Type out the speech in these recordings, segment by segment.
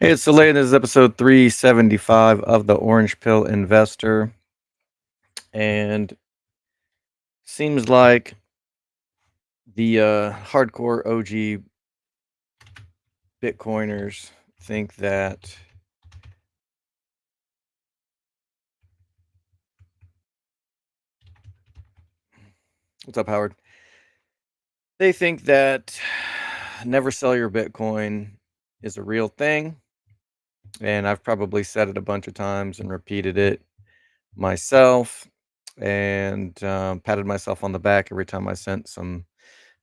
Hey, it's Elaine. This is episode 375 of the Orange Pill Investor. And seems like the hardcore OG Bitcoiners think that what's up, Howard? They think that never sell your Bitcoin is a real thing. And I've probably said it a bunch of times and repeated it myself and patted myself on the back every time I sent some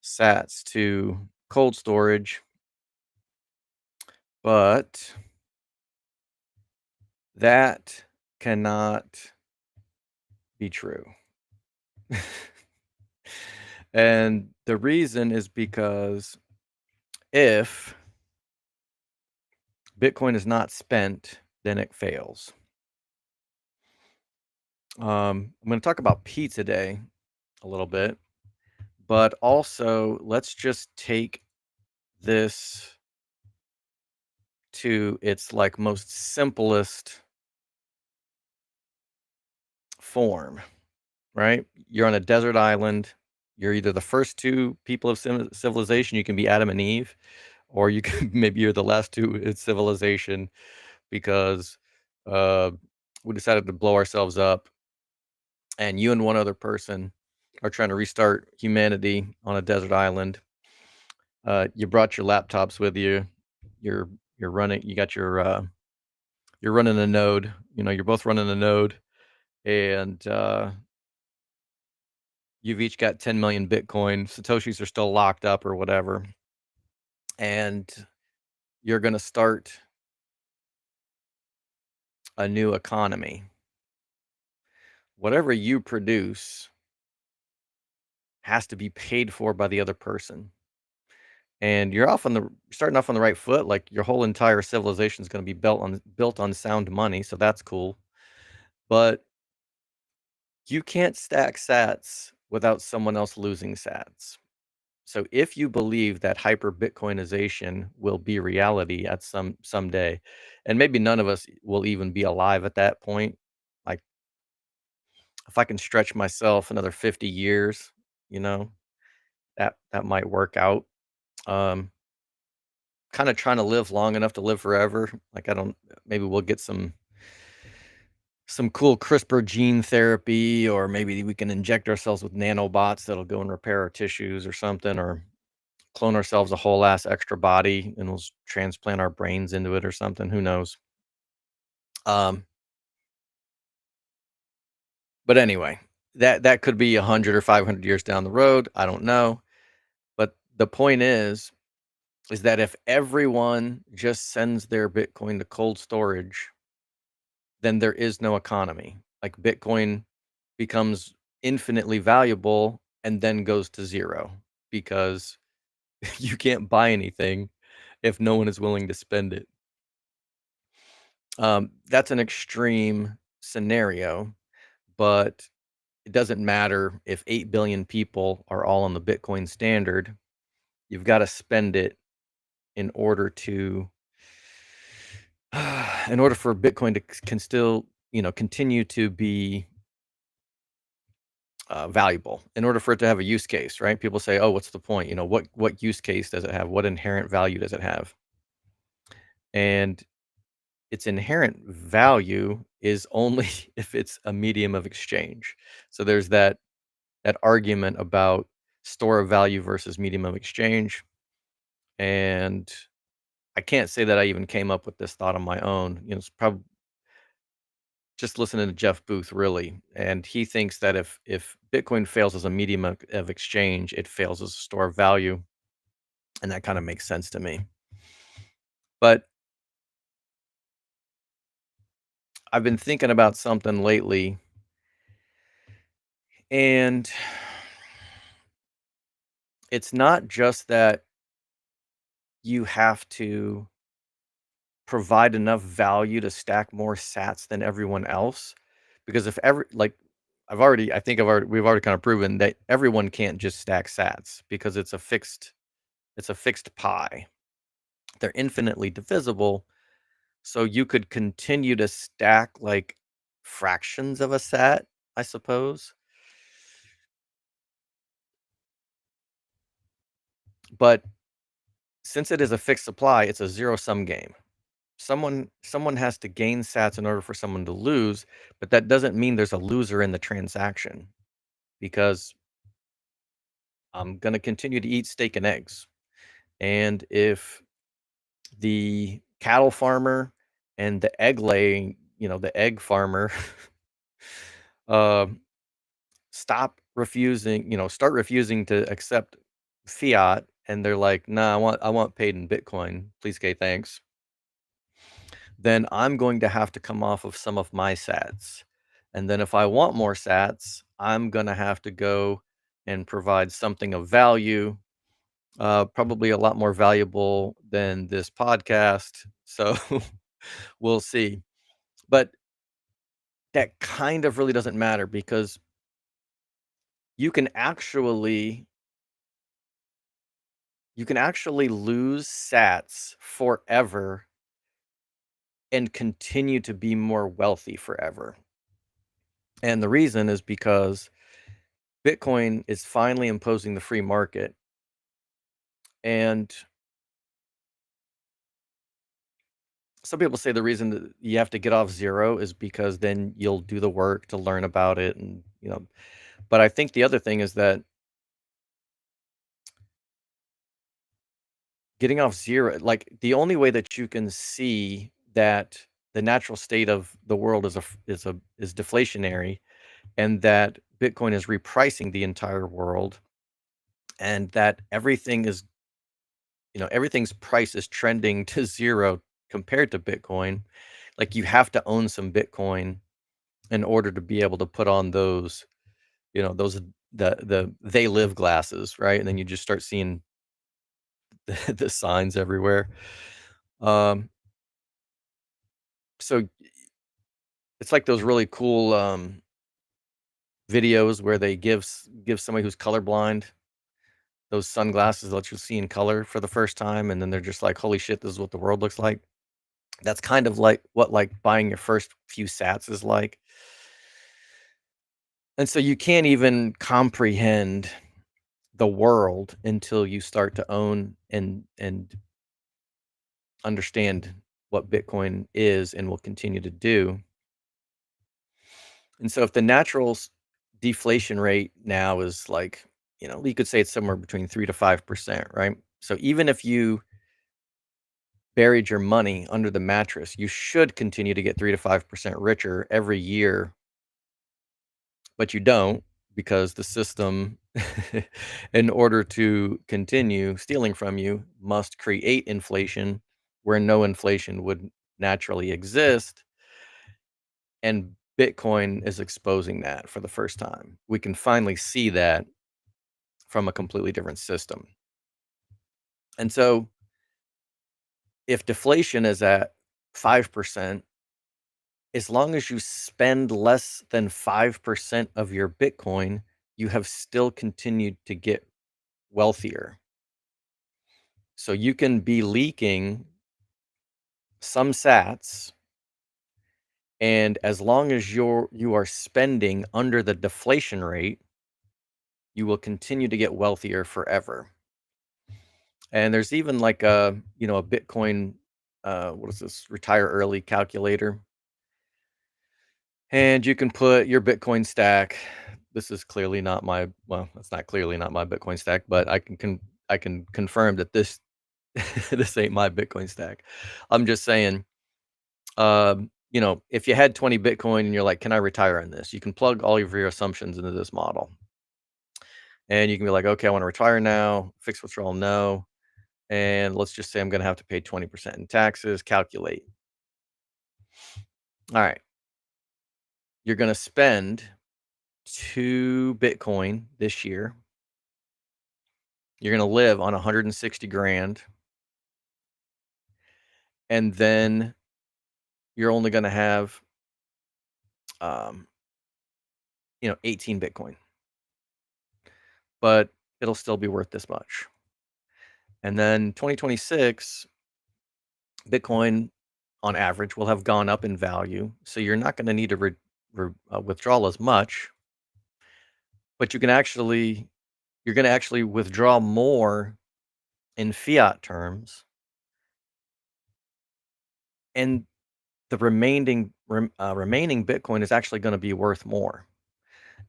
sats to cold storage. But that cannot be true. And the reason is because if Bitcoin is not spent, then it fails. I'm going to talk about P today a little bit, but also let's just take this to its like most simplest form, right? You're on a desert island. You're either the first two people of civilization, you can be Adam and Eve, or you can maybe you're the last two in civilization because uh, we decided to blow ourselves up, and you and one other person are trying to restart humanity on a desert island. You brought your laptops with you. You're you're running. You got your you're running a node. You know, you're both running a node, and you've each got 10 million Bitcoin. Satoshis are still locked up or whatever, and you're going to start a new economy. Whatever you produce has to be paid for by the other person. And you're starting off on the right foot. Like your whole entire civilization is going to be built on sound money, so that's cool. But you can't stack sats without someone else losing sats. So if you believe that hyper Bitcoinization will be reality at someday, and maybe none of us will even be alive at that point, like if I can stretch myself another 50 years, you know, that might work out. Um, Kind of trying to live long enough to live forever. Like I don't maybe we'll get some cool CRISPR gene therapy, or maybe we can inject ourselves with nanobots that'll go and repair our tissues or something, or clone ourselves a whole ass extra body and we'll transplant our brains into it or something. Who knows? Um, but anyway, that could be 100 or 500 years down the road. I don't know. But the point is that if everyone just sends their Bitcoin to cold storage, then there is no economy. Like Bitcoin becomes infinitely valuable and then goes to zero because you can't buy anything if no one is willing to spend it. That's an extreme scenario, but it doesn't matter if 8 billion people are all on the Bitcoin standard. You've got to spend it in order to in order for Bitcoin to can still, continue to be valuable. In order for it to have a use case, right? People say, "Oh, what's the point? What use case does it have? What inherent value does it have?" And its inherent value is only if it's a medium of exchange. So there's that argument about store of value versus medium of exchange. And I can't say that I even came up with this thought on my own. It's probably just listening to Jeff Booth, really. And he thinks that if Bitcoin fails as a medium of exchange, it fails as a store of value. And that kind of makes sense to me. But I've been thinking about something lately, and it's not just that you have to provide enough value to stack more sats than everyone else, because if every like I think we've already kind of proven that everyone can't just stack sats because it's a fixed pie. They're infinitely divisible, So you could continue to stack like fractions of a sat, I suppose. But since it is a fixed supply, it's a zero sum game. Someone has to gain sats in order for someone to lose, but that doesn't mean there's a loser in the transaction because I'm going to continue to eat steak and eggs. And if the cattle farmer and the egg laying, the egg farmer, um, start refusing to accept fiat, and they're like, "Nah, I want paid in Bitcoin, please, okay, thanks." Then I'm going to have to come off of some of my sats. And then if I want more sats, I'm gonna have to go and provide something of value, probably a lot more valuable than this podcast. So we'll see. But that kind of really doesn't matter because you can actually you can actually lose sats forever and continue to be more wealthy forever. And the reason is because Bitcoin is finally imposing the free market. And some people say the reason that you have to get off zero is because then you'll do the work to learn about it. But I think the other thing is that getting off zero, like the only way that you can see that the natural state of the world is deflationary and that Bitcoin is repricing the entire world and that everything's price is trending to zero compared to Bitcoin. Like you have to own some Bitcoin in order to be able to put on those the they live glasses, right? And then you just start seeing the signs everywhere. Um, so it's like those really cool videos where they give somebody who's colorblind those sunglasses that let you see in color for the first time, and then they're just like, "Holy shit, this is what the world looks like." That's kind of like what like buying your first few sats is like. And so you can't even comprehend the world until you start to own and understand what Bitcoin is and will continue to do. And so if the deflation rate now is like, you could say it's somewhere between 3 to 5%, right? So even if you buried your money under the mattress, you should continue to get 3 to 5% richer every year, but you don't because the system, in order to continue stealing from you, must create inflation where no inflation would naturally exist. And Bitcoin is exposing that for the first time. We can finally see that from a completely different system. And so if deflation is at 5%, as long as you spend less than 5% of your Bitcoin, you have still continued to get wealthier. So you can be leaking some sats, and as long as you are spending under the deflation rate, you will continue to get wealthier forever. And there's even like a Bitcoin what is this, retire early calculator. And you can put your Bitcoin stack. This is clearly not my well, that's not clearly not my Bitcoin stack, but I can confirm that this this ain't my Bitcoin stack. I'm just saying, if you had 20 Bitcoin and you're like, "Can I retire on this?" You can plug all of your assumptions into this model. And you can be like, "Okay, I want to retire now. Fixed withdrawal, no. And let's just say I'm going to have to pay 20% in taxes. Calculate. All right. You're going to spend 2 Bitcoin this year. You're going to live on 160 grand. And then you're only going to have, um, 18 Bitcoin, but it'll still be worth this much. And then 2026, Bitcoin on average, will have gone up in value. So you're not going to need to withdraw as much, but you're going to actually withdraw more in fiat terms, and the remaining Bitcoin is actually going to be worth more.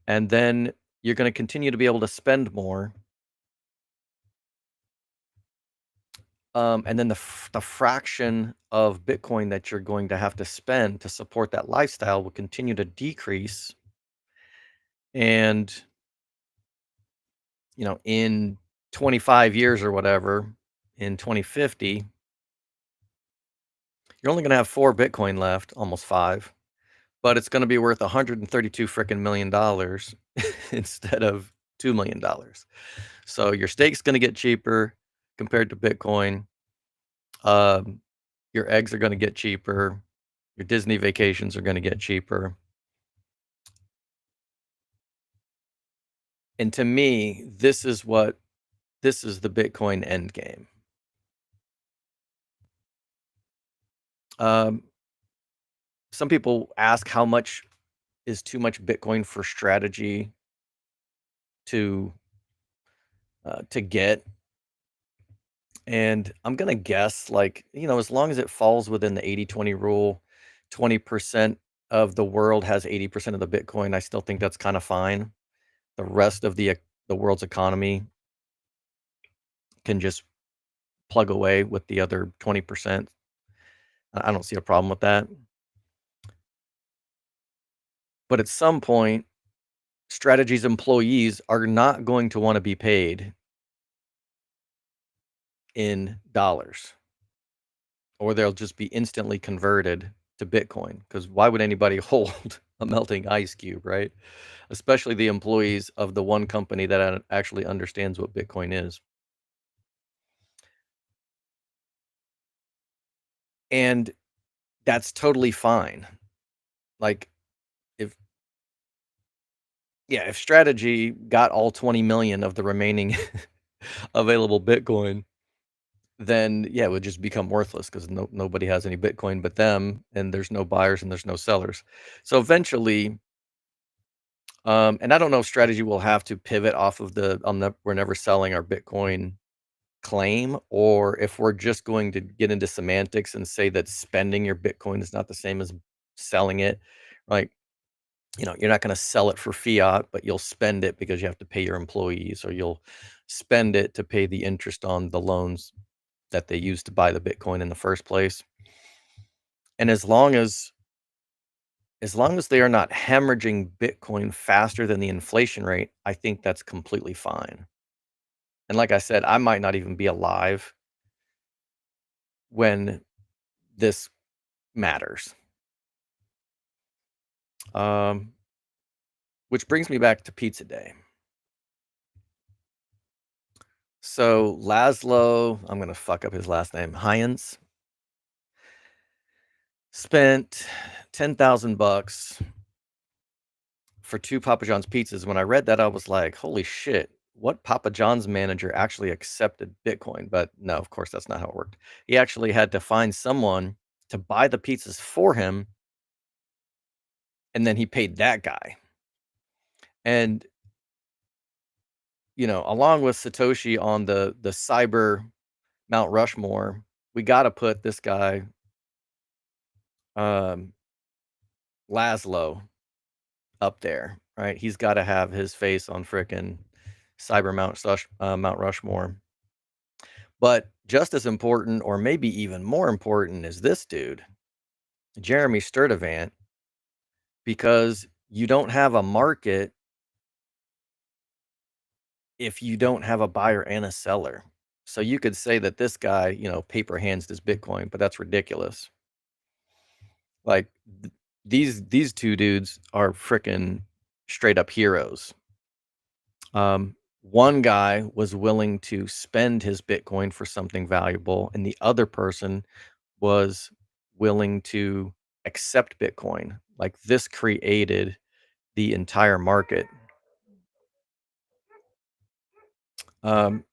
And then you're going to continue to be able to spend more. And then the fraction of Bitcoin that you're going to have to spend to support that lifestyle will continue to decrease. And, in 25 years or whatever, in 2050, you're only going to have 4 Bitcoin left, almost five, but it's going to be worth 132 freaking million dollars instead of $2 million. So your steak's going to get cheaper compared to Bitcoin. Um, your eggs are going to get cheaper. Your Disney vacations are going to get cheaper. And to me, this is the Bitcoin end game. Um, some people ask how much is too much Bitcoin for strategy to to get, and I'm gonna guess, like, as long as it falls within the 80-20 rule, 20% of the world has 80% of the Bitcoin. I still think that's kind of fine. The rest of the world's economy can just plug away with the other 20%. I don't see a problem with that. But at some point, Strategy's employees are not going to want to be paid in dollars, or they'll just be instantly converted to Bitcoin. Because why would anybody hold a melting ice cube, right? Especially the employees of the one company that actually understands what Bitcoin is. And that's totally fine. Like, if yeah, if Strategy got all 20 million of the remaining available Bitcoin, then yeah, it would just become worthless because nobody has any Bitcoin but them, and there's no buyers and there's no sellers. So eventually, and I don't know if Strategy will have to pivot off of the on the we're never selling our Bitcoin claim, or if we're just going to get into semantics and say that spending your Bitcoin is not the same as selling it. Like, you're not going to sell it for fiat, but you'll spend it because you have to pay your employees, or you'll spend it to pay the interest on the loans that they used to buy the Bitcoin in the first place. And as long as they are not hemorrhaging Bitcoin faster than the inflation rate, I think that's completely fine. And like I said, I might not even be alive when this matters. Um, which brings me back to pizza day. So Laszlo, I'm gonna fuck up his last name, Heinz, spent 10,000 bucks for 2 Papa John's pizzas. When I read that, I was like, "Holy shit, what Papa John's manager actually accepted Bitcoin?" But no, of course, that's not how it worked. He actually had to find someone to buy the pizzas for him, and then he paid that guy. And, along with Satoshi on the cyber Mount Rushmore, we gotta put this guy, um, Laszlo, up there, right? He's gotta have his face on frickin' cyber Mount Rushmore. But just as important, or maybe even more important, is this dude, Jeremy Sturdivant, because you don't have a market if you don't have a buyer and a seller. So you could say that this guy, paper hands his Bitcoin, but that's ridiculous. Like, these two dudes are freaking straight up heroes. One guy was willing to spend his Bitcoin for something valuable, and the other person was willing to accept Bitcoin. Like, this created the entire market. Um,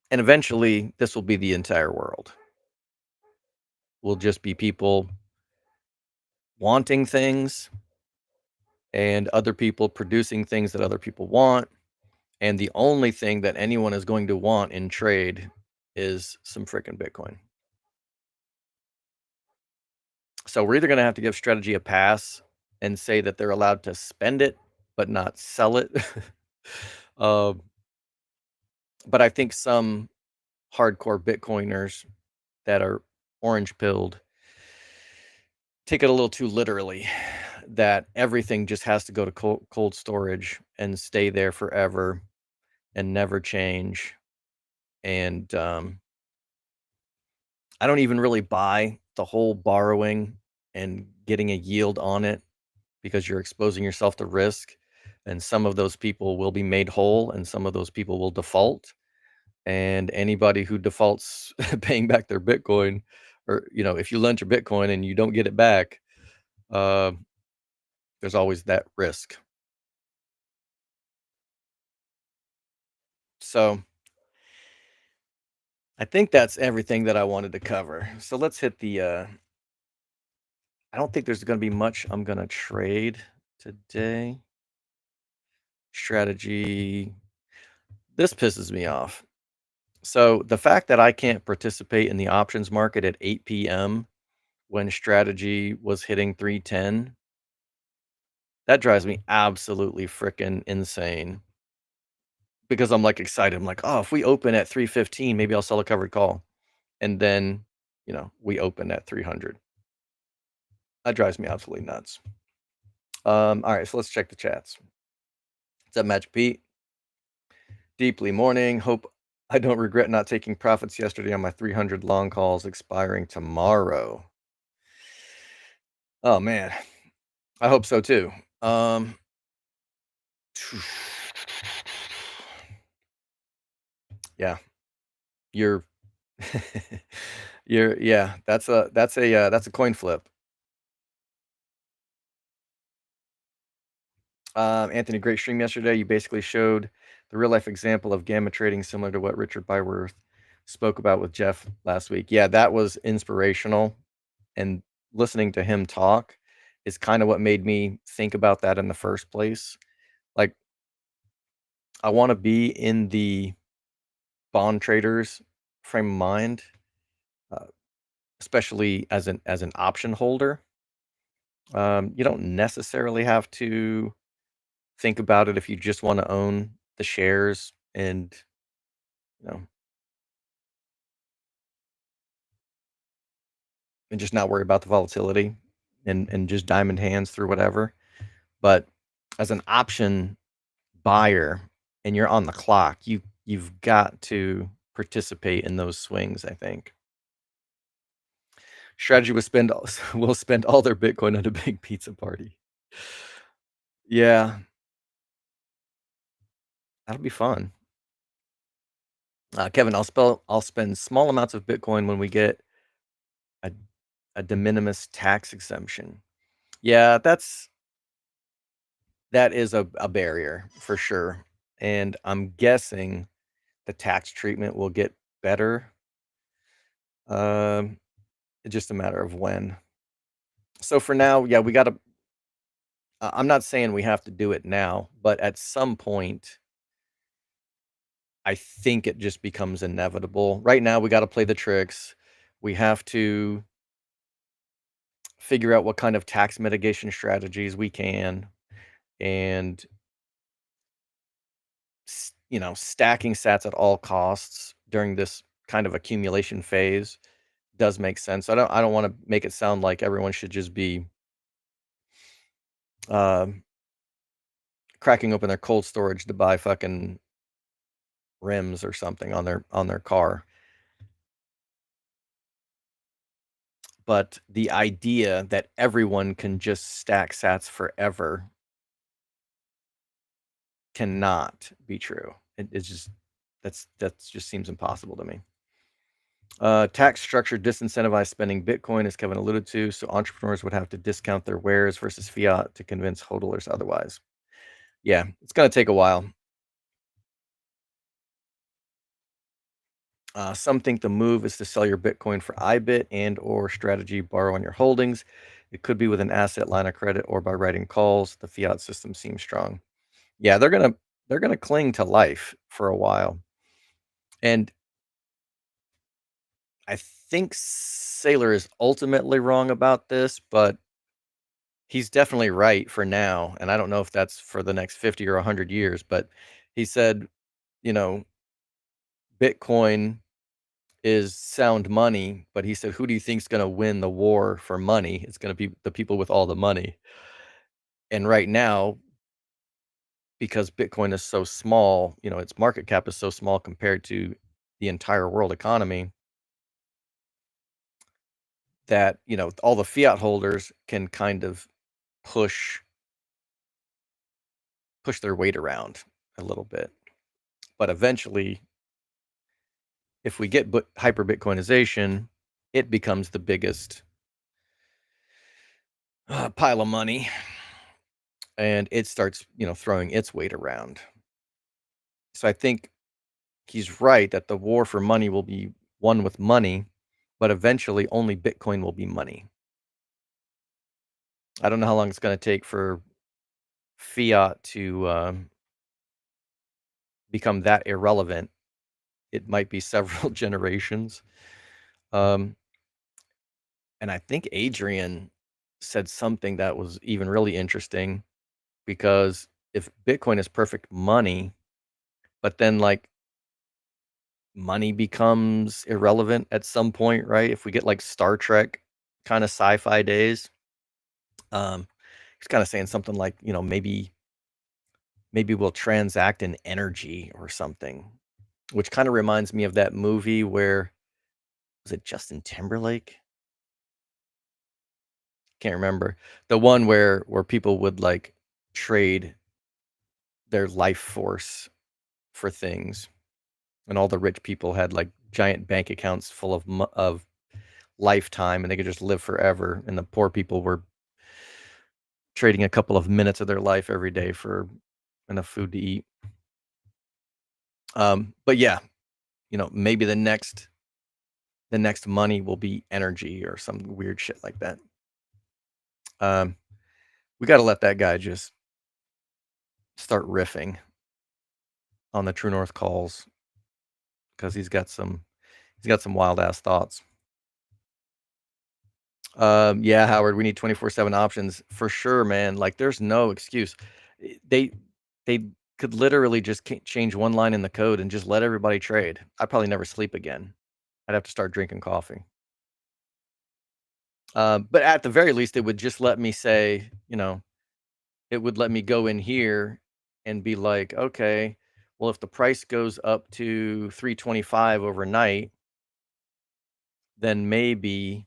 and eventually, this will be the entire world. will just be people wanting things and other people producing things that other people want. And the only thing that anyone is going to want in trade is some freaking Bitcoin. So we're either going to have to give strategy a pass and say that they're allowed to spend it, but not sell it. um, but I think some hardcore Bitcoiners that are orange pilled take it a little too literally that everything just has to go to cold storage and stay there forever and never change. And I don't even really buy the whole borrowing and getting a yield on it because you're exposing yourself to risk. And some of those people will be made whole and some of those people will default. And anybody who defaults paying back their Bitcoin, or, if you lend your Bitcoin and you don't get it back, uh, there's always that risk. So I think that's everything that I wanted to cover. So let's hit I don't think there's going to be much I'm going to trade today. Strategy. This pisses me off. So the fact that I can't participate in the options market at 8 p.m. when strategy was hitting 310, that drives me absolutely freaking insane because I'm like excited. I'm like, oh, if we open at 315, maybe I'll sell a covered call. And then, we open at 300. That drives me absolutely nuts. All right, so let's check the chats. What's up, Magic Pete? Deeply mourning. Hope I don't regret not taking profits yesterday on my 300 long calls expiring tomorrow. Oh man, I hope so too. Um, yeah, you're, yeah. That's a coin flip. Anthony, great stream yesterday. You basically showed the real life example of gamma trading, similar to what Richard Byworth spoke about with Jeff last week. Yeah, that was inspirational. And listening to him talk is kind of what made me think about that in the first place. Like, I want to be in the bond traders frame of mind, uh, especially as an option holder. You don't necessarily have to think about it if you just want to own the shares and you know and just not worry about the volatility and just diamond hands through whatever. But as an option buyer and you're on the clock, you've got to participate in those swings, I think. Strategy will spend all their Bitcoin on a big pizza party. Yeah, that'll be fun. Kevin, I'll spend small amounts of Bitcoin when we get a a de minimis tax exemption. Yeah, that is a barrier for sure, and I'm guessing the tax treatment will get better. It's just a matter of when. So for now, yeah, we gotta I'm not saying we have to do it now, but at some point, I think it just becomes inevitable. Right now, we gotta play the tricks. We have to figure out what kind of tax mitigation strategies we can, and stacking sats at all costs during this kind of accumulation phase does make sense. I don't want to make it sound like everyone should just be um, cracking open their cold storage to buy fucking rims or something on their car. But the idea that everyone can just stack sats forever cannot be true. It's just that's just seems impossible to me. Tax structure disincentivized spending Bitcoin, as Kevin alluded to, so entrepreneurs would have to discount their wares versus fiat to convince hodlers otherwise. Yeah, it's going to take a while. Some think the move is to sell your Bitcoin for IBIT and or strategy borrow on your holdings. It could be with an asset line of credit or by writing calls. The fiat system seems strong. Yeah, they're gonna cling to life for a while. And I think Saylor is ultimately wrong about this, but he's definitely right for now. And I don't know if that's for the next 50 or 100 years, but he said, you know, Bitcoin is sound money, but he said, "Who do you think's gonna win the war for money? It's gonna be the people with all the money." And right now, because Bitcoin is so small, its market cap is so small compared to the entire world economy that, all the fiat holders can kind of push push their weight around a little bit. But eventually, if we get hyper Bitcoinization, it becomes the biggest pile of money and it starts, throwing its weight around. So I think he's right that the war for money will be won with money, but eventually only Bitcoin will be money. I don't know how long it's going to take for fiat to become that irrelevant. It might be several generations. Um, and I think Adrian said something that was even really interesting because if Bitcoin is perfect money, but then like money becomes irrelevant at some point, right? If we get like Star Trek kind of sci-fi days, he's kind of saying something like, maybe we'll transact in energy or something, which kind of reminds me of that movie where was it Justin Timberlake? Can't remember. The one where people would like trade their life force for things and all the rich people had like giant bank accounts full of lifetime and they could just live forever and the poor people were trading a couple of minutes of their life every day for enough food to eat. But yeah, maybe the next money will be energy or some weird shit like that. Um, we got to let that guy just start riffing on the True North calls because he's got some wild ass thoughts. Yeah, Howard, we need 24/7 options for sure, man. Like, there's no excuse. They could literally just change one line in the code and just let everybody trade. I'd probably never sleep again. I'd have to start drinking coffee. But at the very least, it would just let me say, it would let me go in here and be like, okay, well, if the price goes up to 325 overnight, then maybe,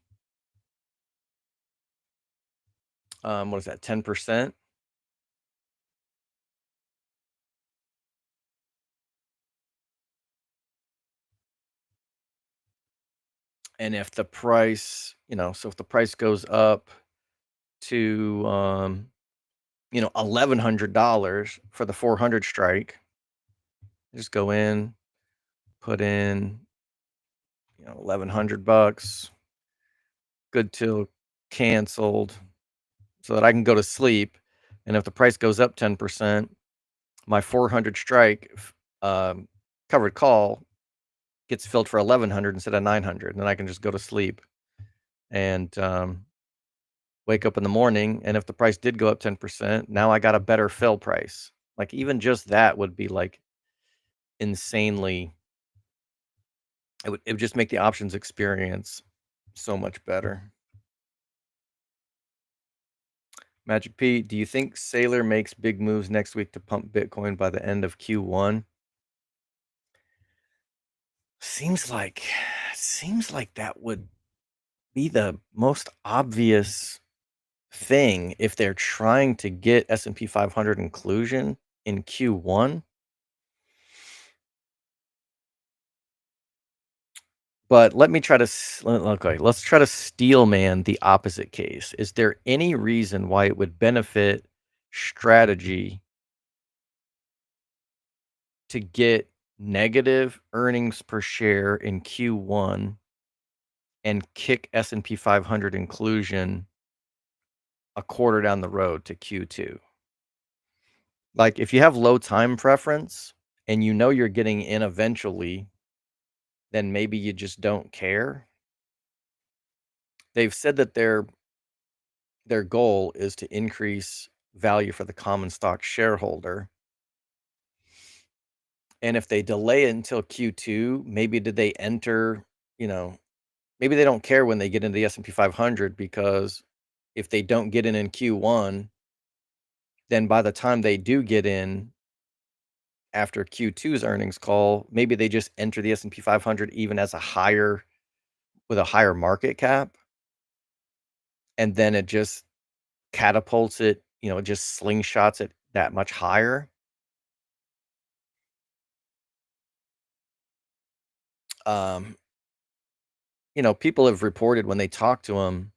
what is that, 10%? And if the price, so if the price goes up to, $1,100 for the 400 strike, just go in, put in, 1,100 bucks, good till canceled, so that I can go to sleep. And if the price goes up 10%, my 400 strike covered call gets filled for 1,100 instead of 900, and then I can just go to sleep and wake up in the morning. And if the price did go up 10%, now I got a better fill price. Like even just that would be like insanely. It would just make the options experience so much better. Magic P, do you think Sailor makes big moves next week to pump Bitcoin by the end of Q1? Seems like seems like that would be the most obvious thing if they're trying to get S&P 500 inclusion in Q1. But let me try to okay, let's try to steelman the opposite case. Is there any reason why it would benefit strategy to get negative earnings per share in Q1 and kick S&P 500 inclusion a quarter down the road to Q2. Like, if you have low time preference and you know you're getting in eventually, then maybe you just don't care. They've said that their goal is to increase value for the common stock shareholder. And if they delay it until Q2, maybe did they enter, you know, maybe they don't care when they get into the S&P 500 because if they don't get in Q1, then by the time they do get in after Q2's earnings call, maybe they just enter the S&P 500 even as a higher with a higher market cap, and then it just catapults it, it just slingshots it that much higher. Um, People have reported when they talked to him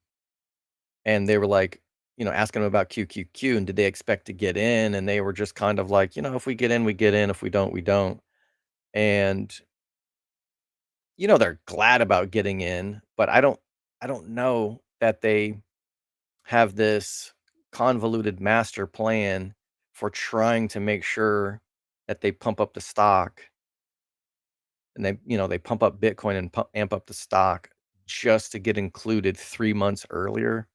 and they were like, asking him about QQQ and did they expect to get in? And they were just kind of like, if we get in, we get in. If we don't, we don't. And they're glad about getting in, but I don't know that they have this convoluted master plan for trying to make sure that they pump up the stock and they pump up Bitcoin and amp up the stock just to get included 3 months earlier.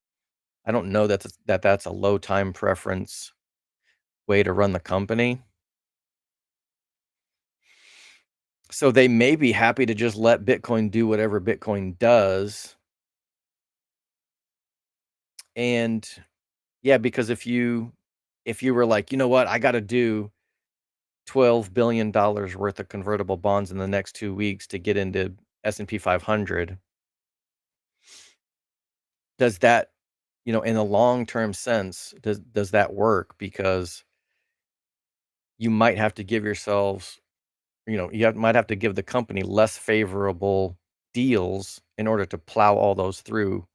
I don't know that's a low time preference way to run the company. So they may be happy to just let Bitcoin do whatever Bitcoin does. And yeah, because if you were like, you know what, I got to do $12 billion worth of convertible bonds in the next 2 weeks to get into S&P 500, does that, in a long term sense, does that work? Because you might have to give yourselves, might have to give the company less favorable deals in order to plow all those through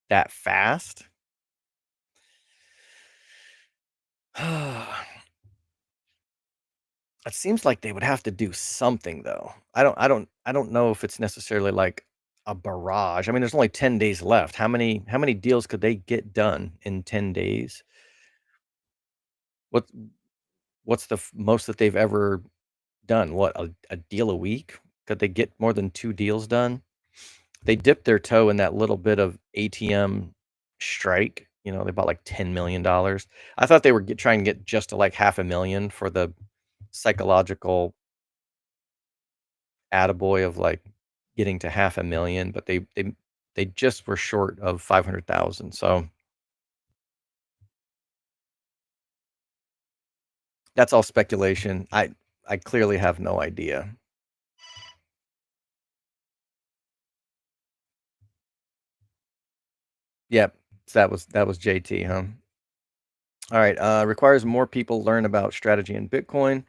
that fast. It seems like they would have to do something though. I don't know if it's necessarily like a barrage. I mean, there's only 10 days left. How many deals could they get done in 10 days? What what's the most that they've ever done? What, a deal a week? Could they get more than 2 deals done? They dipped their toe in that little bit of ATM strike. They bought like $10 million. I thought they were trying to get just to like half a million for the psychological attaboy of like getting to half a million, but they just were short of 500,000. So that's all speculation. I clearly have no idea. Yep. So that was JT, huh? All right. Requires more people learn about strategy in Bitcoin.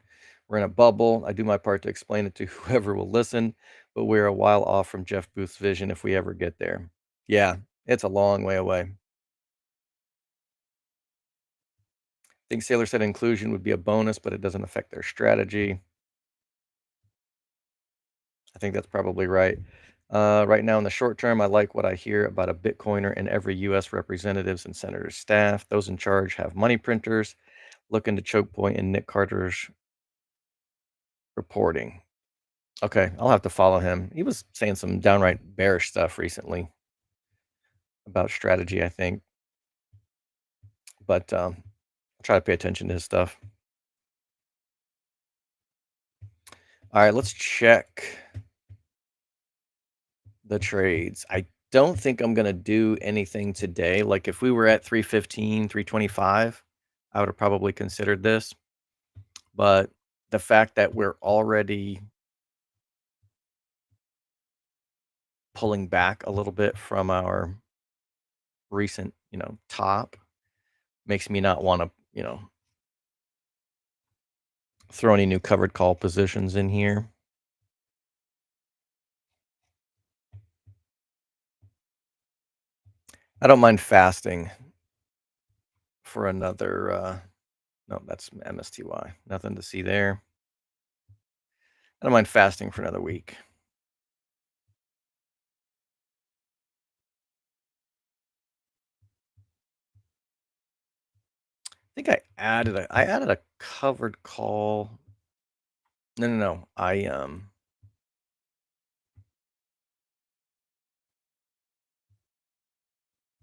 We're in a bubble. I do my part to explain it to whoever will listen, but we're a while off from Jeff Booth's vision if we ever get there. Yeah, it's a long way away. Think Sailor said inclusion would be a bonus, but it doesn't affect their strategy. I think that's probably right. Right now, in the short term, I like what I hear about a Bitcoiner in every U.S. representatives and senators' staff. Those in charge have money printers. Look into Choke Point and Nick Carter's reporting. Okay, I'll have to follow him. He was saying some downright bearish stuff recently about strategy, I think, but I'll try to pay attention to his stuff. All right, let's check the trades. I don't think I'm gonna do anything today. Like if we were at 315, 325, I would have probably considered this. But the fact that we're already pulling back a little bit from our recent, top makes me not want to, throw any new covered call positions in here. I don't mind fasting for another no, that's MSTY. Nothing to see there. I don't mind fasting for another week. I think I added a covered call. No, no, no. I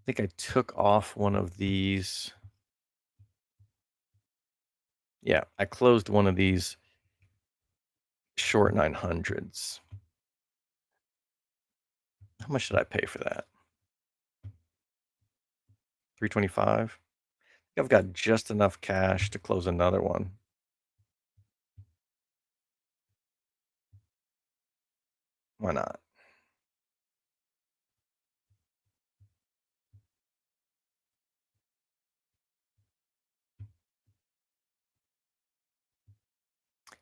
think I took off one of these. Yeah, I closed one of these short 900s. How much did I pay for that? 325. I've got just enough cash to close another one. Why not?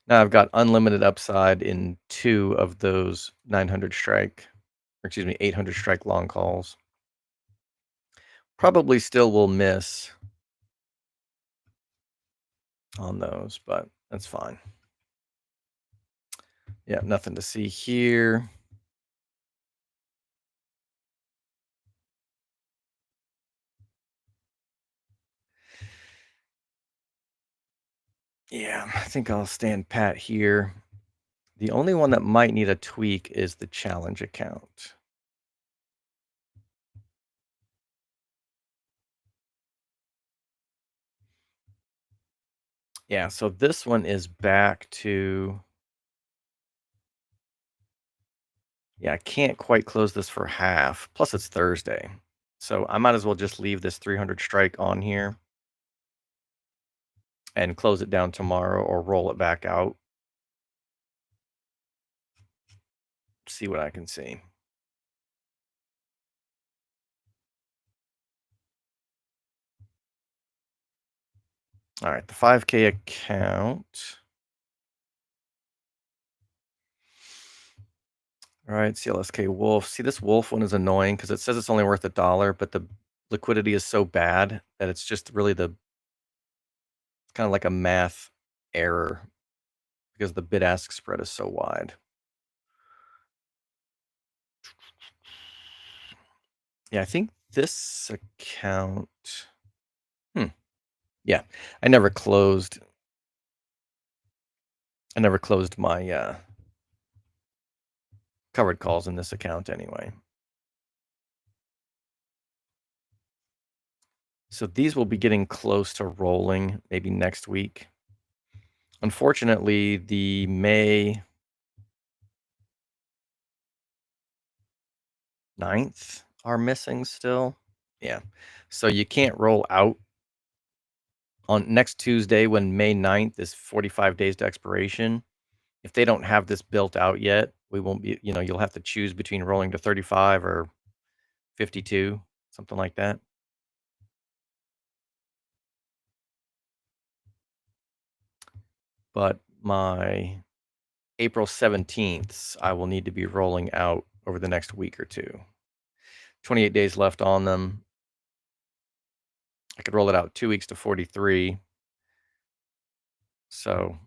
Now I've got unlimited upside in two of those 900 strike, or excuse me, 800 strike long calls. Probably still will miss on those, but that's fine. Yeah, nothing to see here. Yeah, I think I'll stand pat here. The only one that might need a tweak is the challenge account. Yeah, so this one is back to, yeah, I can't quite close this for half. Plus it's Thursday. So I might as well just leave this 300 strike on here and close it down tomorrow or roll it back out. See what I can see. All right, the 5K account. All right, CLSK Wolf. See, this Wolf one is annoying because it says it's only worth $1, but the liquidity is so bad that it's just really kind of like a math error because the bid ask spread is so wide. Yeah, I think this account. Hmm. Yeah, I never closed. I never closed my covered calls in this account anyway. So these will be getting close to rolling maybe next week. Unfortunately, the May 9th are missing still. Yeah. So you can't roll out on next Tuesday when May 9th is 45 days to expiration. If they don't have this built out yet, we won't be, you'll have to choose between rolling to 35 or 52, something like that. But my April 17th, I will need to be rolling out over the next week or two. 28 days left on them. I could roll it out 2 weeks to 43. So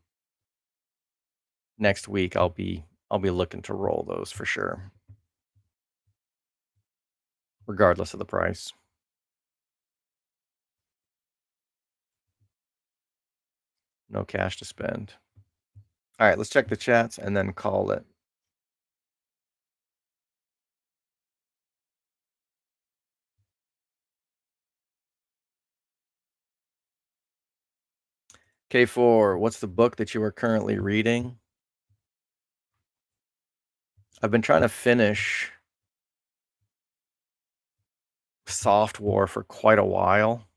next week I'll be looking to roll those for sure, regardless of the price. No cash to spend. All right, let's check the chats and then call it. K4, what's the book that you are currently reading? I've been trying to finish Soft War for quite a while,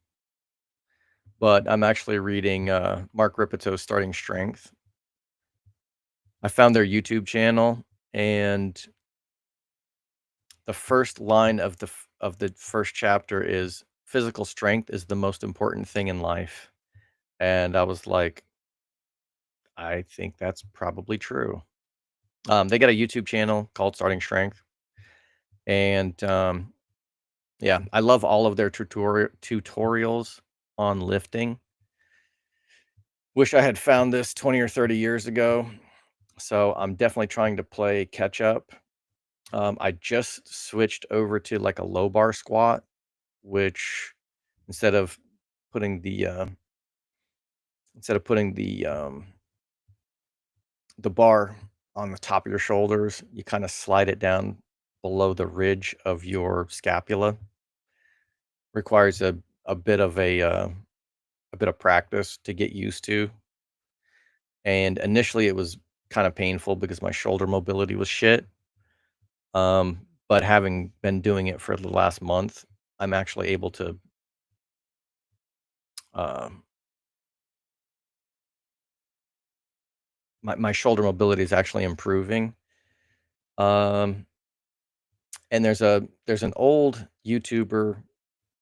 but I'm actually reading Mark Ripeto's Starting Strength. I found their YouTube channel, and the first line of the first chapter is physical strength is the most important thing in life. And I was like, I think that's probably true. They got a YouTube channel called Starting Strength, and yeah, I love all of their tutorials on lifting. Wish I had found this 20 or 30 years ago. So I'm definitely trying to play catch up. I just switched over to like a low bar squat, which instead of putting the the bar on the top of your shoulders, you kind of slide it down below the ridge of your scapula. Requires a bit of a bit of practice to get used to. And initially, it was kind of painful because my shoulder mobility was shit. But having been doing it for the last month, I'm actually able to. Um, my shoulder mobility is actually improving. Um, and there's an old YouTuber.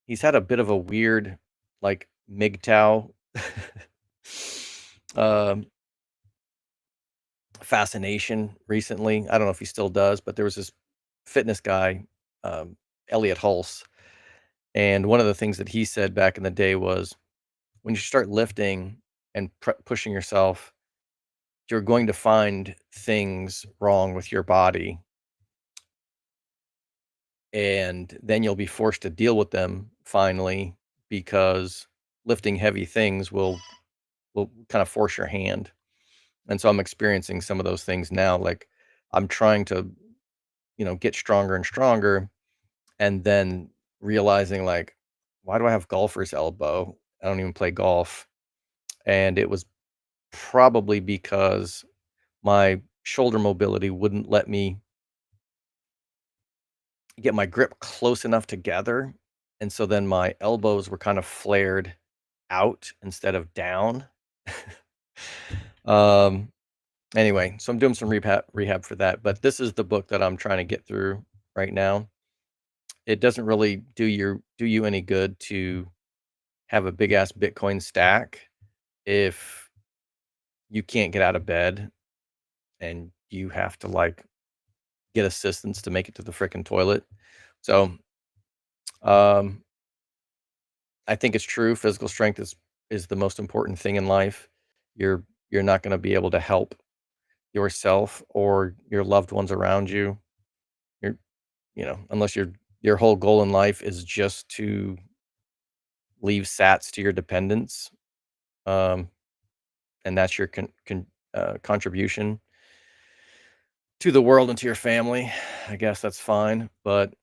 He's had a bit of a weird, like, MGTOW um, fascination recently. I don't know if he still does, but there was this fitness guy, Elliot Hulse, and one of the things that he said back in the day was, when you start lifting and pushing yourself, you're going to find things wrong with your body, and then you'll be forced to deal with them finally because lifting heavy things will kind of force your hand. And so I'm experiencing some of those things now. Like, I'm trying to, get stronger and stronger, and then realizing, like, why do I have golfer's elbow? I don't even play golf. And it was probably because my shoulder mobility wouldn't let me get my grip close enough together. And so then my elbows were kind of flared out instead of down. um, anyway, so I'm doing some rehab for that. But this is the book that I'm trying to get through right now. It doesn't really do you any good to have a big ass Bitcoin stack if you can't get out of bed and you have to, like, get assistance to make it to the frickin' toilet. So, um, I think it's true. Physical strength is the most important thing in life. You're not gonna be able to help yourself or your loved ones around you. You're unless your whole goal in life is just to leave sats to your dependents, um, and that's your contribution to the world and to your family. I guess that's fine. But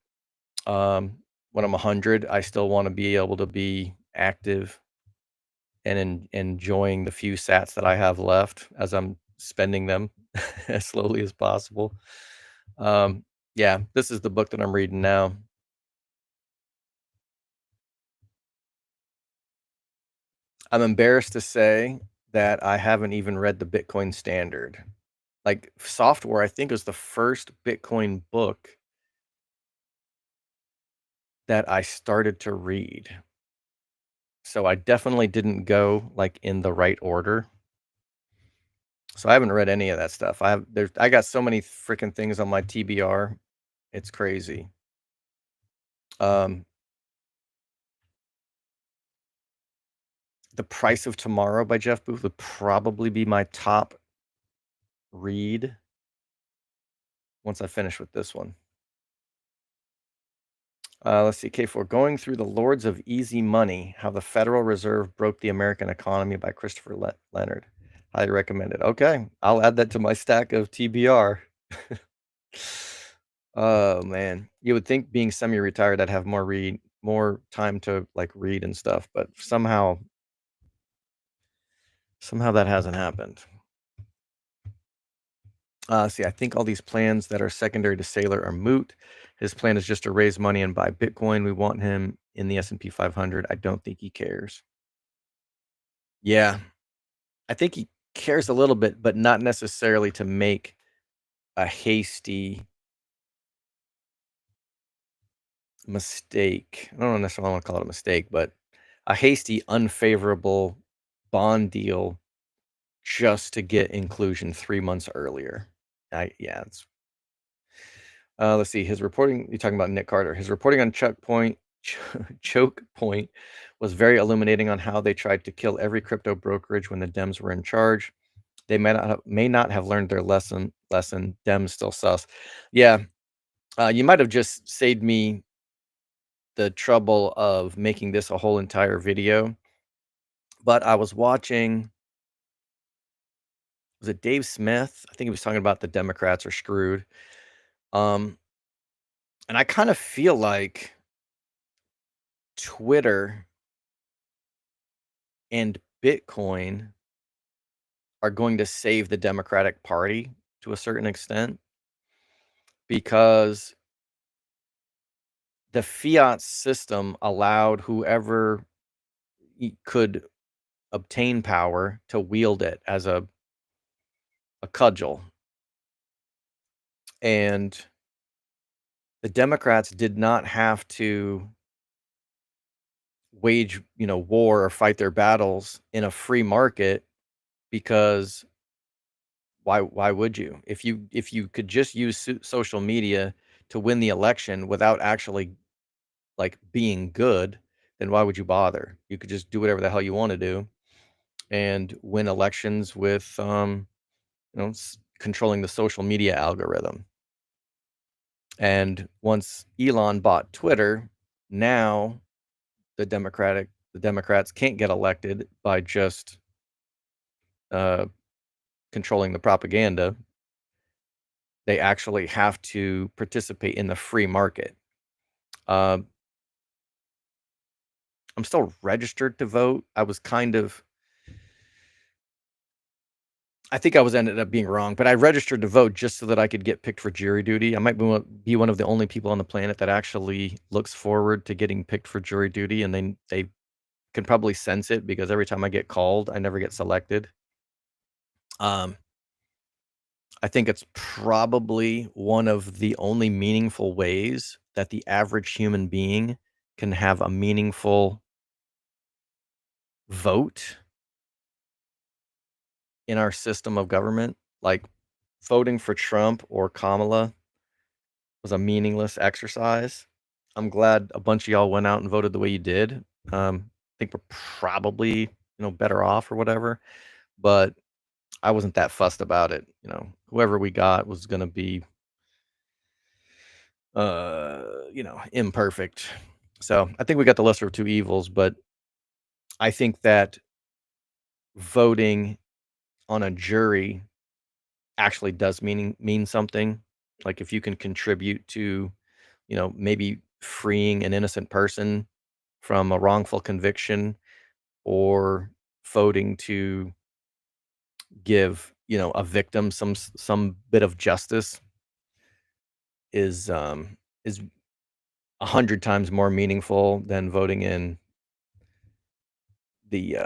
when I'm 100, I still want to be able to be active and enjoying the few sats that I have left as I'm spending them as slowly as possible. Um, yeah, this is the book that I'm reading now. I'm embarrassed to say that I haven't even read the Bitcoin Standard. Like, software, I think, was the first Bitcoin book that I started to read. So I definitely didn't go, like, in the right order. So I haven't read any of that stuff. I got so many freaking things on my TBR. It's crazy. Um, The Price of Tomorrow by Jeff Booth would probably be my top read once I finish with this one. Let's see, K4, Going Through the Lords of Easy Money, How the Federal Reserve Broke the American Economy by Christopher Leonard. Highly recommended. Okay, I'll add that to my stack of TBR. Oh man, you would think being semi-retired, I'd have more time to, like, read and stuff, but somehow that hasn't happened. See, I think all these plans that are secondary to Saylor are moot. His plan is just to raise money and buy Bitcoin. We want him in the S&P 500. I don't think he cares. Yeah, I think he cares a little bit, but not necessarily to make a hasty mistake. I don't necessarily want to call it a mistake, but a hasty, unfavorable bond deal just to get inclusion 3 months earlier. Yeah, it's let's see, his reporting you're talking about Nick Carter. His reporting on Choke Point was very illuminating on how they tried to kill every crypto brokerage when the Dems were in charge. They may not have learned their lesson, dem still sus. Yeah, you might have just saved me the trouble of making this a whole entire video, but I was watching, was it Dave Smith? I think he was talking about the Democrats are screwed. Um, and I kind of feel like Twitter and Bitcoin are going to save the Democratic Party to a certain extent because the fiat system allowed whoever could obtain power to wield it as a cudgel. And the Democrats did not have to wage, war or fight their battles in a free market because why would you? If you could just use social media to win the election without actually like being good, then why would you bother? You could just do whatever the hell you want to do and win elections with controlling the social media algorithm. And once Elon bought Twitter, now the Democrats can't get elected by just uh, controlling the propaganda. They actually have to participate in the free market. Um, I'm still registered to vote. I think I was ended up being wrong, but I registered to vote just so that I could get picked for jury duty. I might be one of the only people on the planet that actually looks forward to getting picked for jury duty, and they can probably sense it because every time I get called, I never get selected. Um, I think it's probably one of the only meaningful ways that the average human being can have a meaningful vote in our system of government. Like voting for Trump or Kamala was a meaningless exercise. I'm glad a bunch of y'all went out and voted the way you did. I think we're probably, better off or whatever, but I wasn't that fussed about it. Whoever we got was going to be, imperfect. So I think we got the lesser of two evils, but I think that voting on a jury actually does mean something. Like if you can contribute to, maybe freeing an innocent person from a wrongful conviction or voting to give, a victim some bit of justice is 100 times more meaningful than voting in the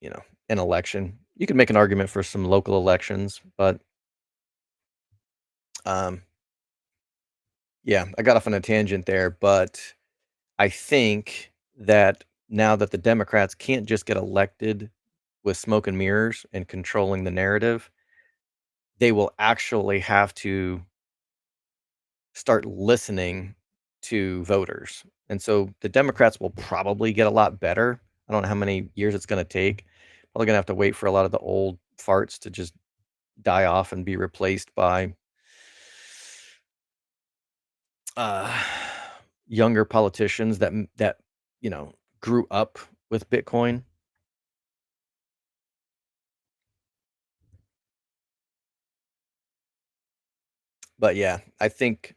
you know, an election. You could make an argument for some local elections, but um yeah, I got off on a tangent there, but I think that now that the Democrats can't just get elected with smoke and mirrors and controlling the narrative, they will actually have to start listening to voters. And so the Democrats will probably get a lot better. I don't know how many years it's going to take. Probably going to have to wait for a lot of the old farts to just die off and be replaced by uh, younger politicians that grew up with Bitcoin. But yeah, I think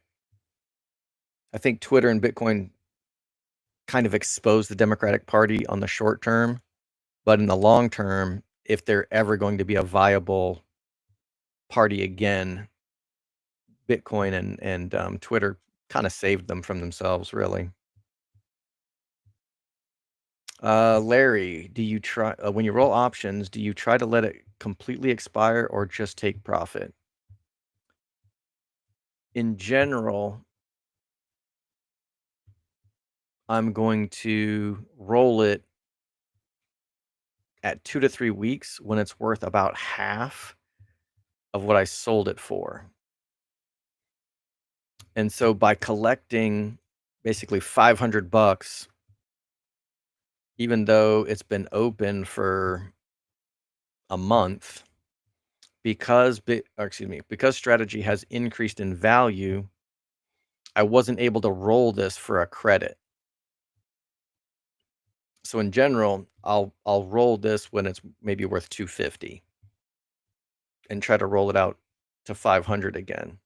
Twitter and Bitcoin kind of expose the Democratic Party on the short term, but in the long term, if they're ever going to be a viable party again, Bitcoin and Twitter kind of saved them from themselves, really. Larry, do you try when you roll options? Do you try to let it completely expire or just take profit? In general, I'm going to roll it at 2 to 3 weeks when it's worth about half of what I sold it for. And so by collecting basically $500, even though it's been open for a month, because strategy has increased in value, I wasn't able to roll this for a credit. So in general, I'll roll this when it's maybe worth 250 and try to roll it out to 500 again.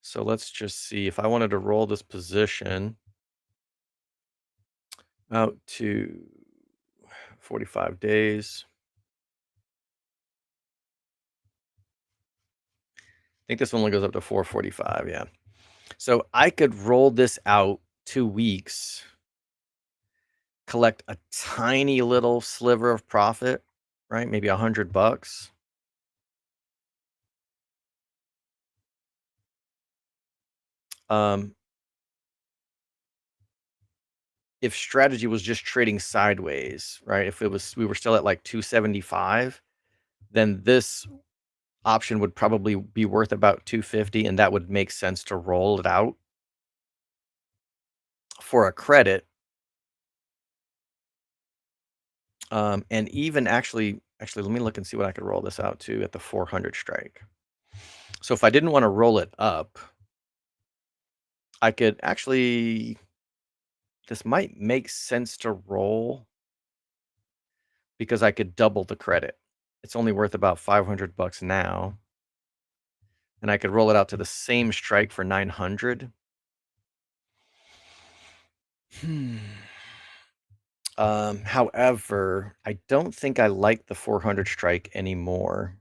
So let's just see if I wanted to roll this position out to 45 days. I think this only goes up to 445. Yeah. So I could roll this out 2 weeks, collect a tiny little sliver of profit, right? Maybe $100. Um, if strategy was just trading sideways, right? If we were still at like 275, then this option would probably be worth about 250, and that would make sense to roll it out for a credit. And even actually, let me look and see what I could roll this out to at the 400 strike. So if I didn't want to roll it up, I could actually, this might make sense to roll because I could double the credit. It's only worth about 500 bucks now, and I could roll it out to the same strike for 900. Hmm. However, I don't think I like the 400 strike anymore.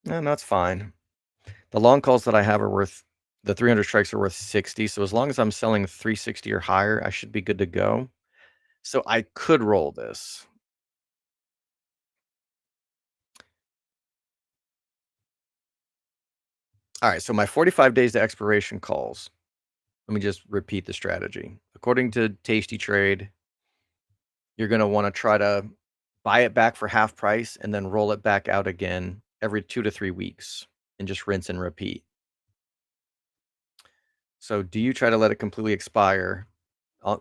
No, that's fine. The long calls that I have are worth the 300 strikes are worth 60. So as long as I'm selling 360 or higher, I should be good to go. So I could roll this. All right. So my 45 days to expiration calls. Let me just repeat the strategy. According to Tasty Trade, you're going to want to try to buy it back for half price and then roll it back out again every 2 to 3 weeks and just rinse and repeat. So do you try to let it completely expire?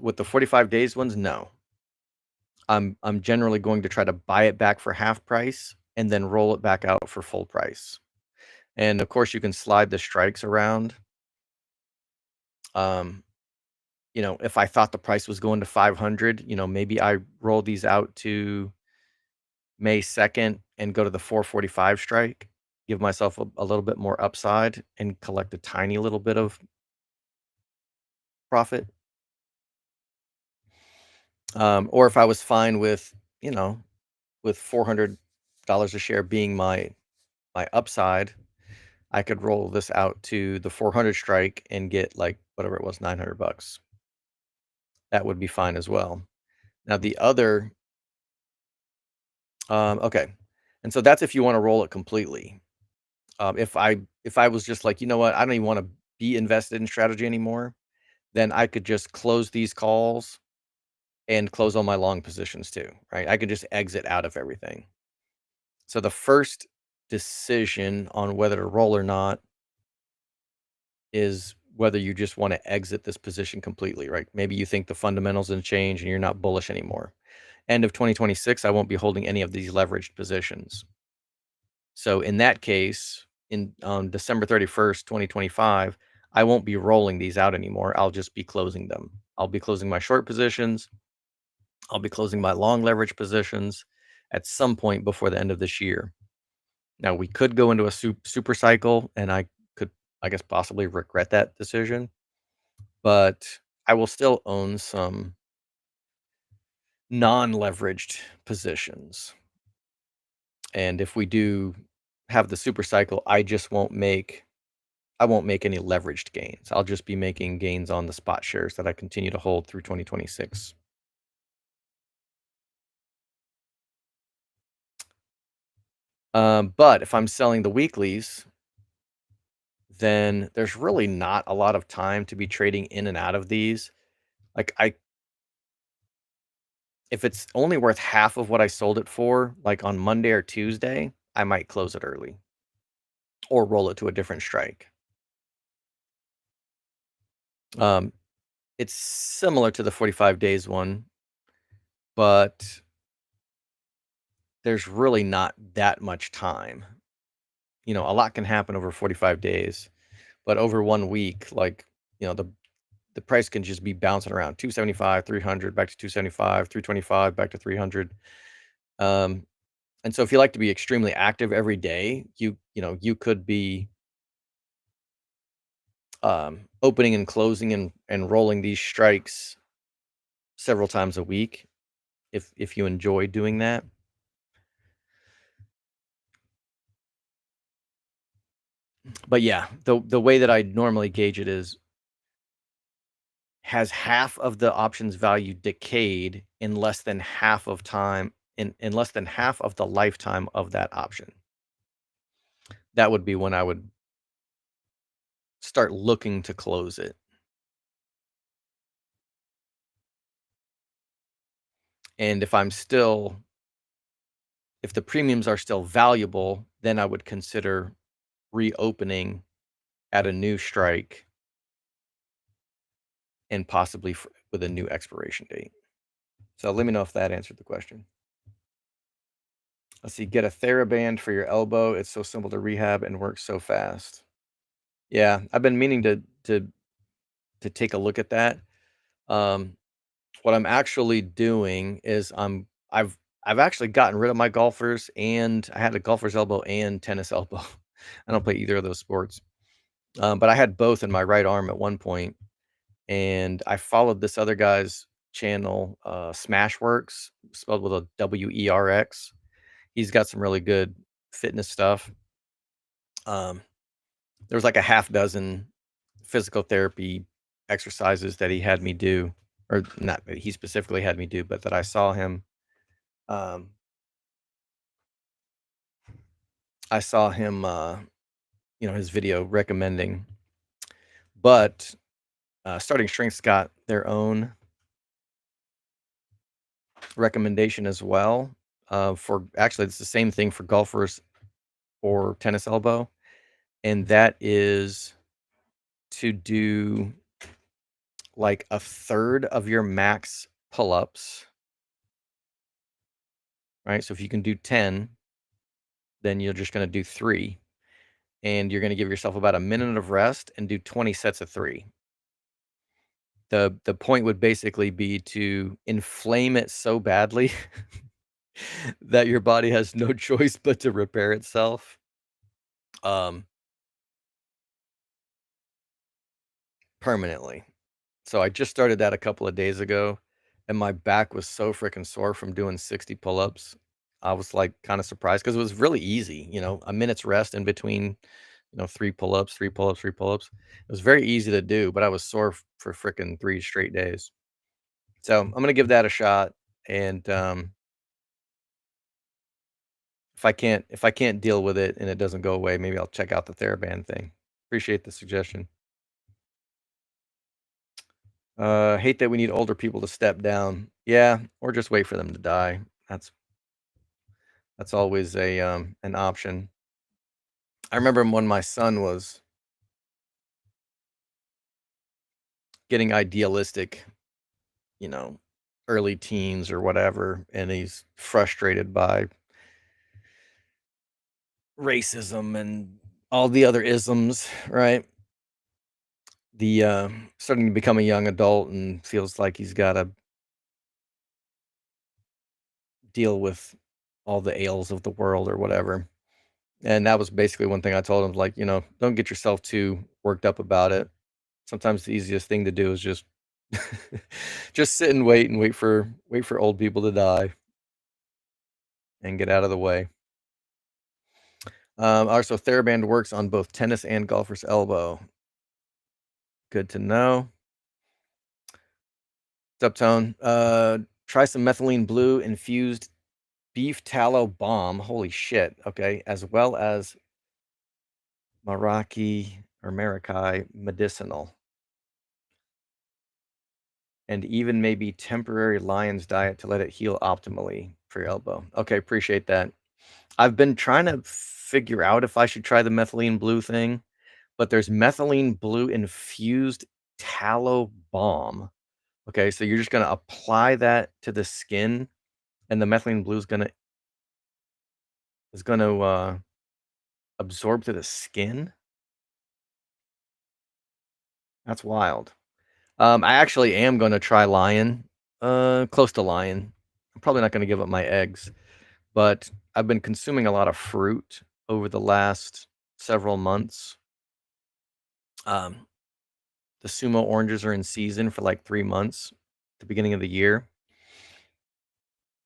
With the 45 days ones, no. I'm generally going to try to buy it back for half price and then roll it back out for full price. And of course, you can slide the strikes around. Um, if I thought the price was going to 500, maybe I roll these out to May 2nd and go to the 445 strike, give myself a little bit more upside and collect a tiny little bit of profit. Or if I was fine with $400 a share being my upside, I could roll this out to the 400 strike and get like whatever it was, 900 bucks. That would be fine as well. Now the other, okay, and so that's if you want to roll it completely. If I was just like, you know what, I don't even want to be invested in strategy anymore, then I could just close these calls and close all my long positions too, right? I could just exit out of everything. So the first decision on whether to roll or not is whether you just want to exit this position completely, right? Maybe you think the fundamentals didn't change and you're not bullish anymore. End of 2026, I won't be holding any of these leveraged positions. So in that case, in December 31st, 2025, I won't be rolling these out anymore. I'll just be closing them. I'll be closing my short positions. I'll be closing my long leverage positions at some point before the end of this year. Now we could go into a super cycle, and I could, I guess, possibly regret that decision. But I will still own some non-leveraged positions. And if we do have the super cycle, I won't make any leveraged gains. I'll just be making gains on the spot shares that I continue to hold through 2026. But if I'm selling the weeklies, then there's really not a lot of time to be trading in and out of these. Like if it's only worth half of what I sold it for, like on Monday or Tuesday, I might close it early or roll it to a different strike. Um, it's similar to the 45 days one, but there's really not that much time. A lot can happen over 45 days, but over 1 week, like, the price can just be bouncing around 275, 300, back to 275, 325, back to 300. Um, and so if you like to be extremely active every day, you could be opening and closing and rolling these strikes several times a week if you enjoy doing that. But yeah, the way that I normally gauge it is, has half of the option's value decayed in less than half of time in less than half of the lifetime of that option. That would be when I would start looking to close it. And if the premiums are still valuable, then I would consider reopening at a new strike and possibly with a new expiration date. So let me know if that answered the question. Let's see. Get a TheraBand for your elbow. It's so simple to rehab and works so fast. Yeah, I've been meaning to take a look at that. Um, what I'm actually doing is I've actually gotten rid of my golfers, and I had a golfer's elbow and tennis elbow. I don't play either of those sports. But I had both in my right arm at one point, and I followed this other guy's channel, Smashworks, spelled with a WERX. He's got some really good fitness stuff. Um, there was like a half dozen physical therapy exercises that he had me do, or not that he specifically had me do, but that I saw him. Um, I saw him, his video recommending. But Starting Strength's got their own recommendation as well. For actually, it's the same thing for golfers or tennis elbow, and that is to do like a third of your max pull-ups, right? So if you can do 10, then you're just going to do 3, and you're going to give yourself about a minute of rest and do 20 sets of 3. The point would basically be to inflame it so badly that your body has no choice but to repair itself. Um, Permanently. So I just started that a couple of days ago, and my back was so freaking sore from doing 60 pull-ups. I was, like, kinda surprised because it was really easy, a minute's rest in between, 3 pull-ups, 3 pull-ups, 3 pull-ups. It was very easy to do, but I was sore for frickin' 3 straight days. So, I'm gonna give that a shot, and, if I can't deal with it and it doesn't go away, maybe I'll check out the TheraBand thing. Appreciate the suggestion. Hate that we need older people to step down. Yeah, or just wait for them to die. That's that's always an option. I remember when my son was getting idealistic, you know, early teens or whatever, and he's frustrated by racism and all the other isms, right? Starting to become a young adult and feels like he's got to deal with all the ails of the world or whatever. And that was basically one thing I told him, like, don't get yourself too worked up about it. Sometimes the easiest thing to do is just just sit and wait for old people to die and get out of the way. Also, TheraBand works on both tennis and golfer's elbow. Good to know. What's up, Tone? Try some methylene blue infused beef tallow balm. Holy shit. Okay. As well as Marachi medicinal. And even maybe temporary lion's diet to let it heal optimally for your elbow. Okay, appreciate that. I've been trying to figure out if I should try the methylene blue thing, but there's methylene blue infused tallow balm. Okay, so you're just gonna apply that to the skin, and the methylene blue is gonna is gonna absorb to the skin? That's wild. I actually am gonna try lion, close to lion. I'm probably not gonna give up my eggs, but I've been consuming a lot of fruit over the last several months. Um, the sumo oranges are in season for like 3 months, at the beginning of the year,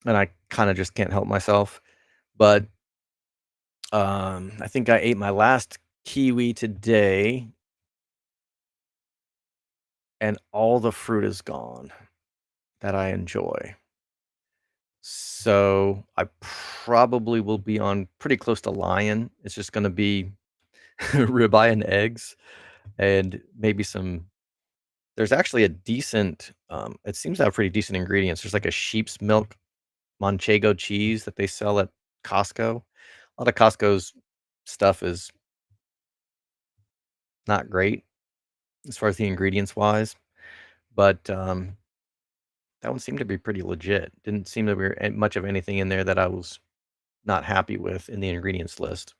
and I kinda just can't help myself. But, I think I ate my last kiwi today, and all the fruit is gone that I enjoy. So, I probably will be on pretty close to lion. It's just gonna be ribeye and eggs and maybe some there's actually a decent, it seems to have pretty decent ingredients. There's like a sheep's milk Manchego cheese that they sell at Costco. A lot of Costco's stuff is not great as far as the ingredients wise, but, that one seemed to be pretty legit. Didn't seem to be much of anything in there that I was not happy with in the ingredients list.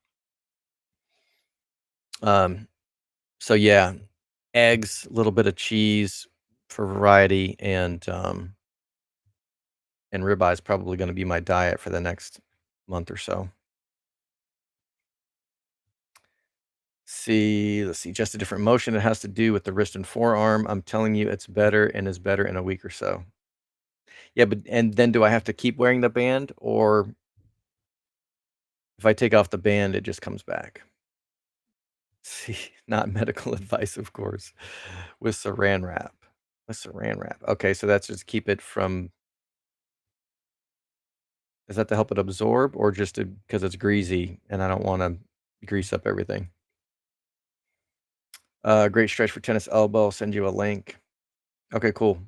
Um, so yeah, eggs, a little bit of cheese for variety, and ribeye is probably gonna be my diet for the next month or so. Let's see, just a different motion. It has to do with the wrist and forearm. I'm telling you, it's better and is better in a week or so. Yeah, but and then do I have to keep wearing the band, or if I take off the band, it just comes back? See, not medical advice, of course, with Saran wrap. With Saran wrap. Okay, so that's just keep it from is that to help it absorb or just to because it's greasy and I don't wanna grease up everything? Great stretch for tennis elbow. I'll send you a link. Okay, cool.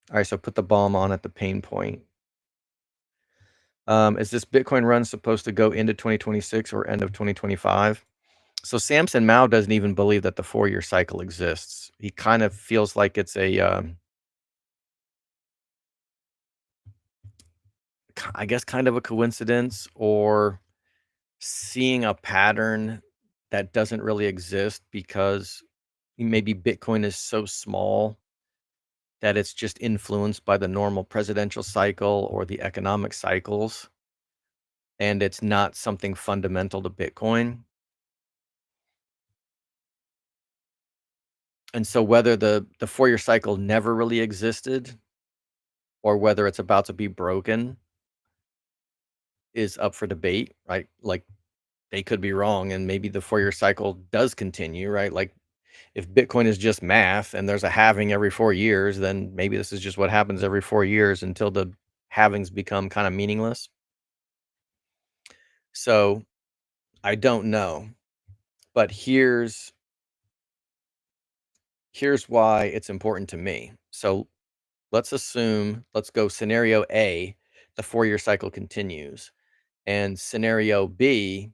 Alright, so put the balm on at the pain point. Is this Bitcoin run supposed to go into 2026 or end of 2025? So Samson Mao doesn't even believe that the 4-year cycle exists. He kind of feels like it's I guess kind of a coincidence or seeing a pattern that doesn't really exist because maybe Bitcoin is so small that it's just influenced by the normal presidential cycle or the economic cycles, and it's not something fundamental to Bitcoin. And so whether the 4-year cycle never really existed or whether it's about to be broken is up for debate, right? Like, they could be wrong, and maybe the 4-year cycle does continue, right? Like, if Bitcoin is just math and there's a halving every 4 years, then maybe this is just what happens every 4 years until the halvings become kinda meaningless. So, I don't know, but here's why it's important to me. So, let's go scenario A, the 4-year cycle continues, and scenario B,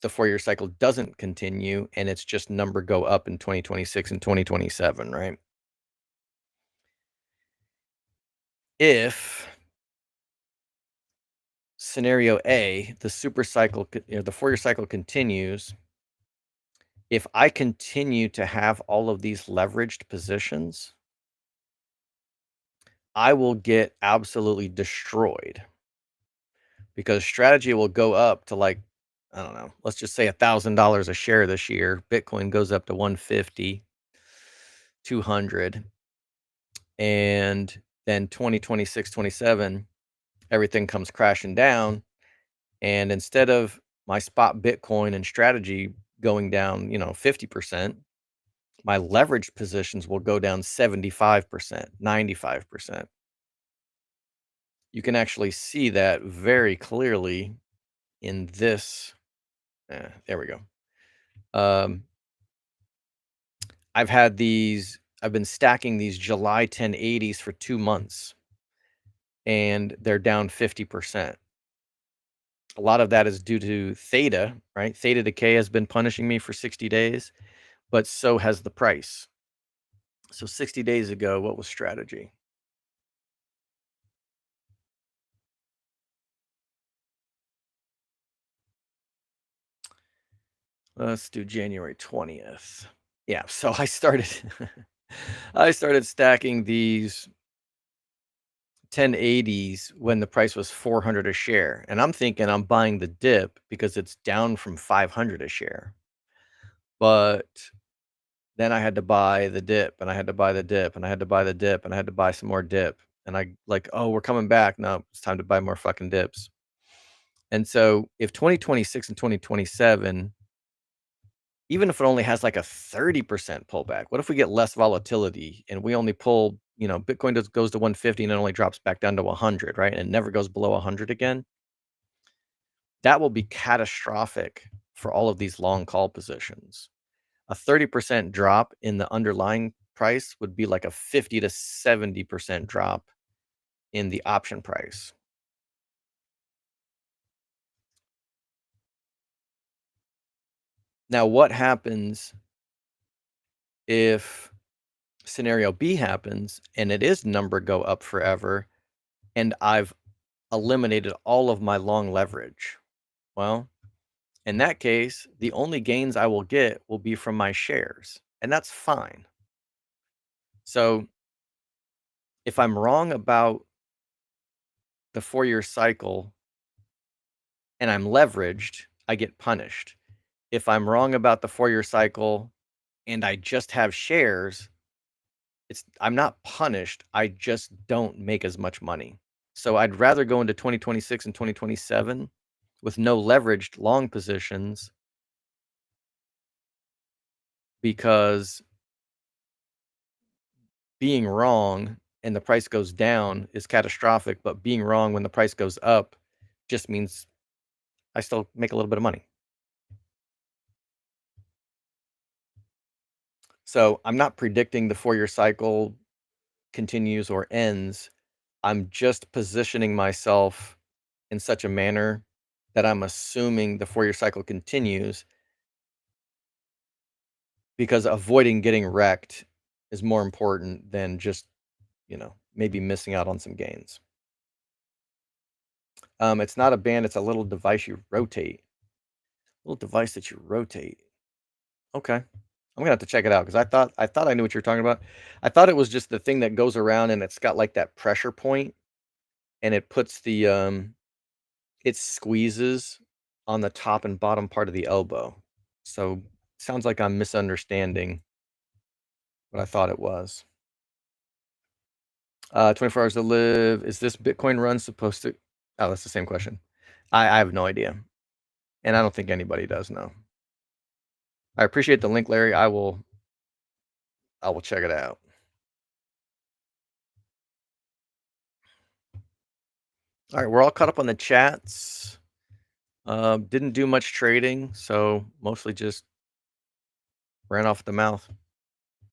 the 4-year cycle doesn't continue and it's just number go up in 2026 and 2027, right? If scenario A, the super cycle, the 4-year cycle continues, if I continue to have all of these leveraged positions, I will get absolutely destroyed because strategy will go up to like, I don't know, let's just say $1,000 a share this year. Bitcoin goes up to 150, 200, and then 2026, 27, everything comes crashing down. And instead of my spot Bitcoin and strategy going down, 50%, my leverage positions will go down 75%, 95%. You can actually see that very clearly in this. There we go. Um, I've been stacking these July 1080s for 2 months and they're down 50%. A lot of that is due to theta, right? Theta decay has been punishing me for 60 days, but so has the price. So 60 days ago, what was strategy? Let's do January 20th. Yeah, so I started I started stacking these 1080s when the price was 400 a share, and I'm thinking I'm buying the dip because it's down from 500 a share. But then I had to buy the dip, and I had to buy the dip, and I had to buy the dip, and I had to buy some more dip, and I like, "Oh, we're coming back. No, it's time to buy more fucking dips." And so if 2026 and 2027, even if it only has like a 30% pullback, what if we get less volatility and we only pull, Bitcoin goes to 150 and it only drops back down to 100, right? And it never goes below 100 again. That will be catastrophic for all of these long call positions. A 30% drop in the underlying price would be like a 50 to 70% drop in the option price. Now, what happens if scenario B happens and it is number go up forever and I've eliminated all of my long leverage? Well, in that case, the only gains I will get will be from my shares, and that's fine. So if I'm wrong about the 4-year cycle and I'm leveraged, I get punished. If I'm wrong about the 4-year cycle and I just have shares, I'm not punished. I just don't make as much money. So I'd rather go into 2026 and 2027 with no leveraged long positions because being wrong and the price goes down is catastrophic, but being wrong when the price goes up just means I still make a little bit of money. So I'm not predicting the 4-year cycle continues or ends. I'm just positioning myself in such a manner that I'm assuming the 4-year cycle continues because avoiding getting wrecked is more important than just, maybe missing out on some gains. It's not a band, it's a little device you rotate. Little device that you rotate. Okay. I'm gonna have to check it out because I thought I knew what you were talking about. I thought it was just the thing that goes around and it's got like that pressure point and it puts it squeezes on the top and bottom part of the elbow. So sounds like I'm misunderstanding what I thought it was. 24 hours to live. Is this Bitcoin run supposed to? Oh, that's the same question. I have no idea. And I don't think anybody does know. I appreciate the link, Larry. I will check it out. All right, we're all caught up on the chats. Didn't do much trading, so mostly just ran off the mouth.